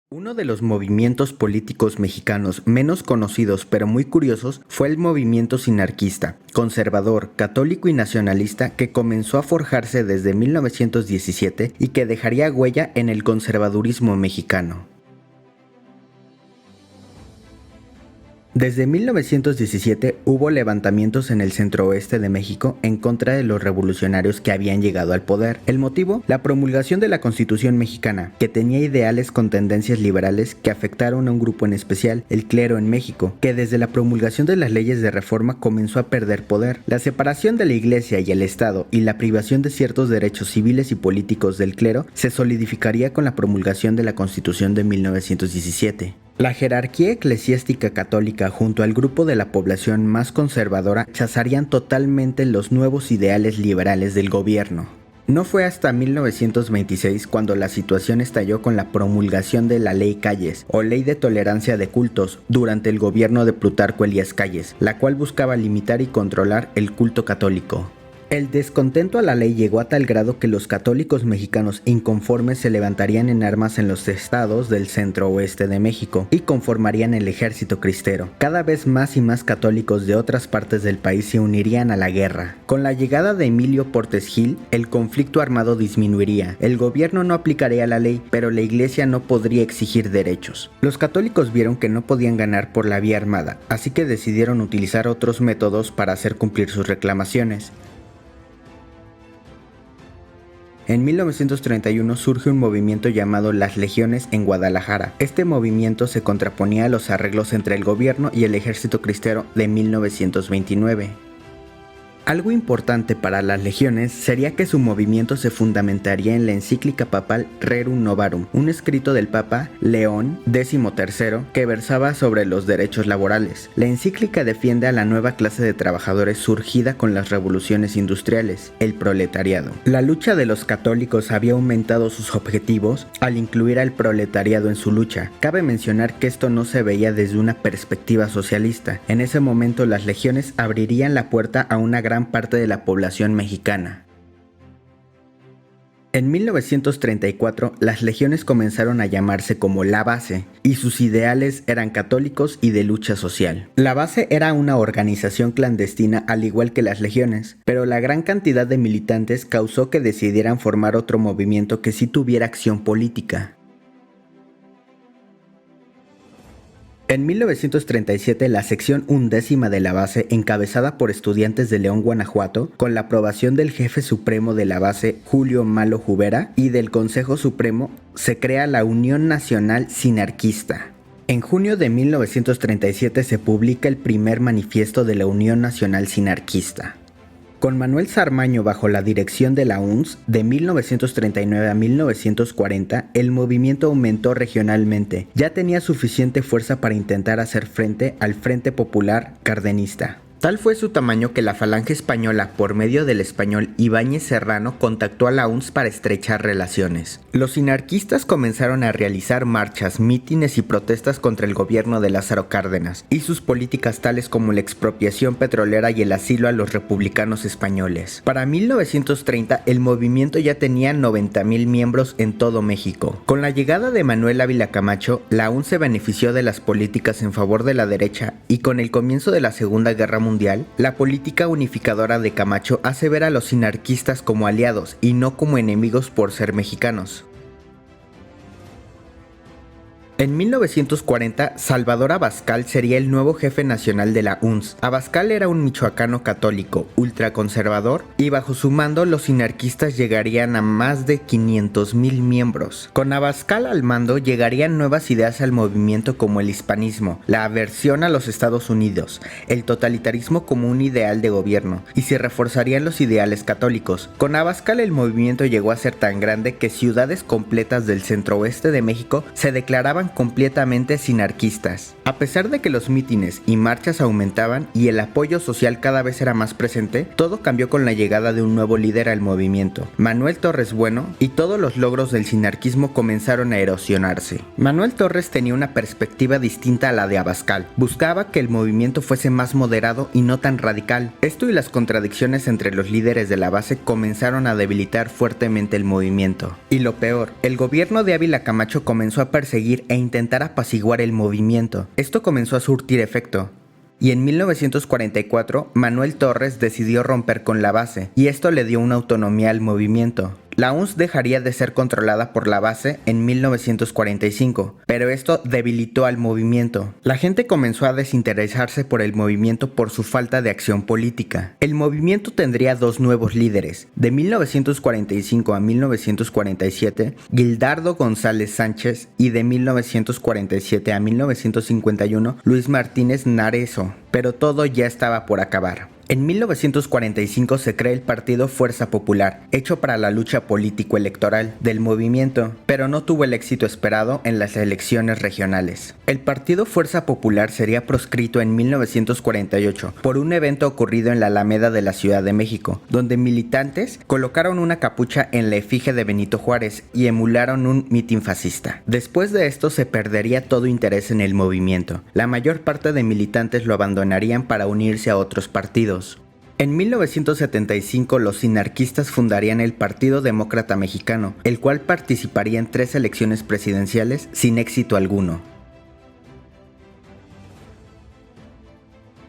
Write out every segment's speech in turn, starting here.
Uno de los movimientos políticos mexicanos menos conocidos pero muy curiosos fue el movimiento sinarquista, conservador, católico y nacionalista que comenzó a forjarse desde 1917 y que dejaría huella en el conservadurismo mexicano. Desde 1917 hubo levantamientos en el centro-oeste de México en contra de los revolucionarios que habían llegado al poder. El motivo, la promulgación de la Constitución mexicana, que tenía ideales con tendencias liberales que afectaron a un grupo en especial, el clero en México, que desde la promulgación de las leyes de reforma comenzó a perder poder. La separación de la Iglesia y el Estado y la privación de ciertos derechos civiles y políticos del clero se solidificaría con la promulgación de la Constitución de 1917. La jerarquía eclesiástica católica junto al grupo de la población más conservadora rechazarían totalmente los nuevos ideales liberales del gobierno. No fue hasta 1926 cuando la situación estalló con la promulgación de la Ley Calles, o Ley de Tolerancia de Cultos, durante el gobierno de Plutarco Elías Calles, la cual buscaba limitar y controlar el culto católico. El descontento a la ley llegó a tal grado que los católicos mexicanos inconformes se levantarían en armas en los estados del centro-oeste de México y conformarían el ejército cristero. Cada vez más y más católicos de otras partes del país se unirían a la guerra. Con la llegada de Emilio Portes Gil, el conflicto armado disminuiría. El gobierno no aplicaría la ley, pero la iglesia no podría exigir derechos. Los católicos vieron que no podían ganar por la vía armada, así que decidieron utilizar otros métodos para hacer cumplir sus reclamaciones. En 1931 surge un movimiento llamado Las Legiones en Guadalajara. Este movimiento se contraponía a los arreglos entre el gobierno y el ejército cristero de 1929. Algo importante para las legiones sería que su movimiento se fundamentaría en la encíclica papal Rerum Novarum, un escrito del Papa León XIII que versaba sobre los derechos laborales. La encíclica defiende a la nueva clase de trabajadores surgida con las revoluciones industriales, el proletariado. La lucha de los católicos había aumentado sus objetivos al incluir al proletariado en su lucha. Cabe mencionar que esto no se veía desde una perspectiva socialista. En ese momento las legiones abrirían la puerta a una gran parte de la población mexicana. En 1934, las legiones comenzaron a llamarse como La Base, y sus ideales eran católicos y de lucha social. La Base era una organización clandestina al igual que las legiones, pero la gran cantidad de militantes causó que decidieran formar otro movimiento que sí tuviera acción política. En 1937, la sección 11ª de la base, encabezada por estudiantes de León, Guanajuato, con la aprobación del jefe supremo de la base, Julio Malo Jubera, y del Consejo Supremo, se crea la Unión Nacional Sinarquista. En junio de 1937 se publica el primer manifiesto de la Unión Nacional Sinarquista. Con Manuel Sarmaño bajo la dirección de la UNS, de 1939 a 1940, el movimiento aumentó regionalmente. Ya tenía suficiente fuerza para intentar hacer frente al Frente Popular Cardenista. Tal fue su tamaño que la Falange Española, por medio del español Ibáñez Serrano, contactó a la UNS para estrechar relaciones. Los sinarquistas comenzaron a realizar marchas, mítines y protestas contra el gobierno de Lázaro Cárdenas y sus políticas tales como la expropiación petrolera y el asilo a los republicanos españoles. Para 1930, el movimiento ya tenía 90,000 miembros en todo México. Con la llegada de Manuel Ávila Camacho, la UNS se benefició de las políticas en favor de la derecha y con el comienzo de la Segunda Guerra Mundial, la política unificadora de Camacho hace ver a los sinarquistas como aliados y no como enemigos por ser mexicanos. En 1940, Salvador Abascal sería el nuevo jefe nacional de la UNS. Abascal era un michoacano católico, ultraconservador, y bajo su mando los sinarquistas llegarían a más de 500,000 miembros. Con Abascal al mando llegarían nuevas ideas al movimiento como el hispanismo, la aversión a los Estados Unidos, el totalitarismo como un ideal de gobierno, y se reforzarían los ideales católicos. Con Abascal el movimiento llegó a ser tan grande que ciudades completas del centro-oeste de México se declaraban completamente sinarquistas. A pesar de que los mítines y marchas aumentaban y el apoyo social cada vez era más presente, todo cambió con la llegada de un nuevo líder al movimiento, Manuel Torres Bueno, y todos los logros del sinarquismo comenzaron a erosionarse. Manuel Torres tenía una perspectiva distinta a la de Abascal. Buscaba que el movimiento fuese más moderado y no tan radical. Esto y las contradicciones entre los líderes de la base comenzaron a debilitar fuertemente el movimiento. Y lo peor, el gobierno de Ávila Camacho comenzó a perseguir e intentar apaciguar el movimiento. Esto comenzó a surtir efecto. Y en 1944, Manuel Torres decidió romper con la base, y esto le dio una autonomía al movimiento. La UNS dejaría de ser controlada por la base en 1945, pero esto debilitó al movimiento. La gente comenzó a desinteresarse por el movimiento por su falta de acción política. El movimiento tendría dos nuevos líderes. De 1945 a 1947, Gildardo González Sánchez, y de 1947 a 1951, Luis Martínez Narezo. Pero todo ya estaba por acabar. En 1945 se crea el partido Fuerza Popular, hecho para la lucha político-electoral del movimiento, pero no tuvo el éxito esperado en las elecciones regionales. El partido Fuerza Popular sería proscrito en 1948 por un evento ocurrido en la Alameda de la Ciudad de México, donde militantes colocaron una capucha en la efigie de Benito Juárez y emularon un mitin fascista. Después de esto se perdería todo interés en el movimiento. La mayor parte de militantes lo abandonarían para unirse a otros partidos. En 1975 los sinarquistas fundarían el Partido Demócrata Mexicano, el cual participaría en 3 elecciones presidenciales sin éxito alguno.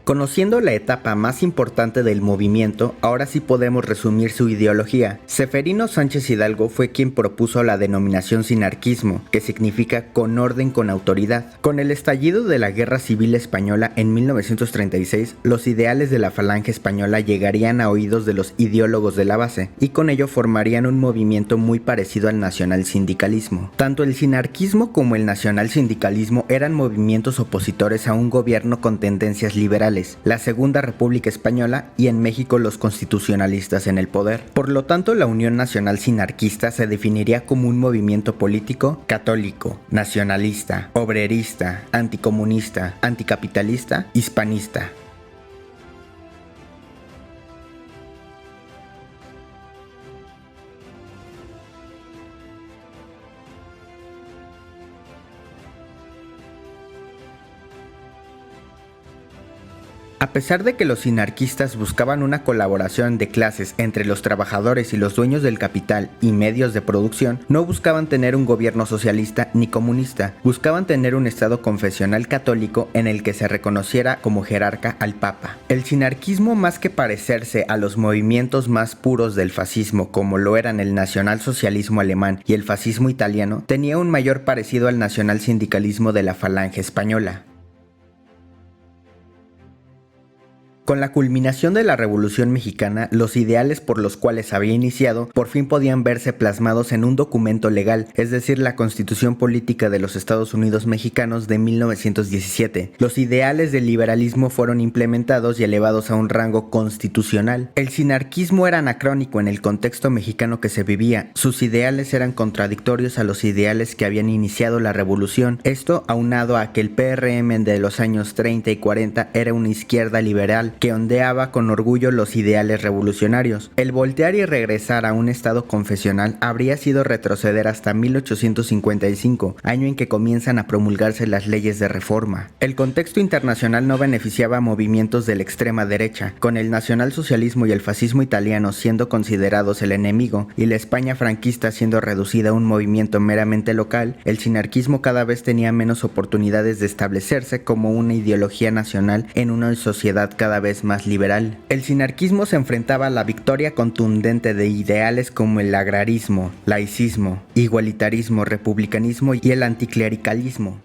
Conociendo la etapa más importante del movimiento, ahora sí podemos resumir su ideología. Ceferino Sánchez Hidalgo fue quien propuso la denominación sinarquismo, que significa con orden con autoridad. Con el estallido de la Guerra Civil Española en 1936, los ideales de la Falange Española llegarían a oídos de los ideólogos de la base, y con ello formarían un movimiento muy parecido al nacionalsindicalismo. Tanto el sinarquismo como el nacionalsindicalismo eran movimientos opositores a un gobierno con tendencias liberales, la Segunda República Española, y en México los constitucionalistas en el poder. Por lo tanto, la Unión Nacional Sinarquista se definiría como un movimiento político católico, nacionalista, obrerista, anticomunista, anticapitalista, hispanista. A pesar de que los sinarquistas buscaban una colaboración de clases entre los trabajadores y los dueños del capital y medios de producción, no buscaban tener un gobierno socialista ni comunista, buscaban tener un estado confesional católico en el que se reconociera como jerarca al Papa. El sinarquismo, más que parecerse a los movimientos más puros del fascismo como lo eran el nacionalsocialismo alemán y el fascismo italiano, tenía un mayor parecido al nacionalsindicalismo de la Falange Española. Con la culminación de la Revolución Mexicana, los ideales por los cuales había iniciado por fin podían verse plasmados en un documento legal, es decir, la Constitución Política de los Estados Unidos Mexicanos de 1917. Los ideales del liberalismo fueron implementados y elevados a un rango constitucional. El sinarquismo era anacrónico en el contexto mexicano que se vivía. Sus ideales eran contradictorios a los ideales que habían iniciado la revolución. Esto aunado a que el PRM de los años 30 y 40 era una izquierda liberal que ondeaba con orgullo los ideales revolucionarios. El voltear y regresar a un estado confesional habría sido retroceder hasta 1855, año en que comienzan a promulgarse las leyes de reforma. El contexto internacional no beneficiaba a movimientos de la extrema derecha, con el nacionalsocialismo y el fascismo italiano siendo considerados el enemigo y la España franquista siendo reducida a un movimiento meramente local. El sinarquismo cada vez tenía menos oportunidades de establecerse como una ideología nacional en una sociedad cada vez más liberal. El sinarquismo se enfrentaba a la victoria contundente de ideales como el agrarismo, laicismo, igualitarismo, republicanismo y el anticlericalismo.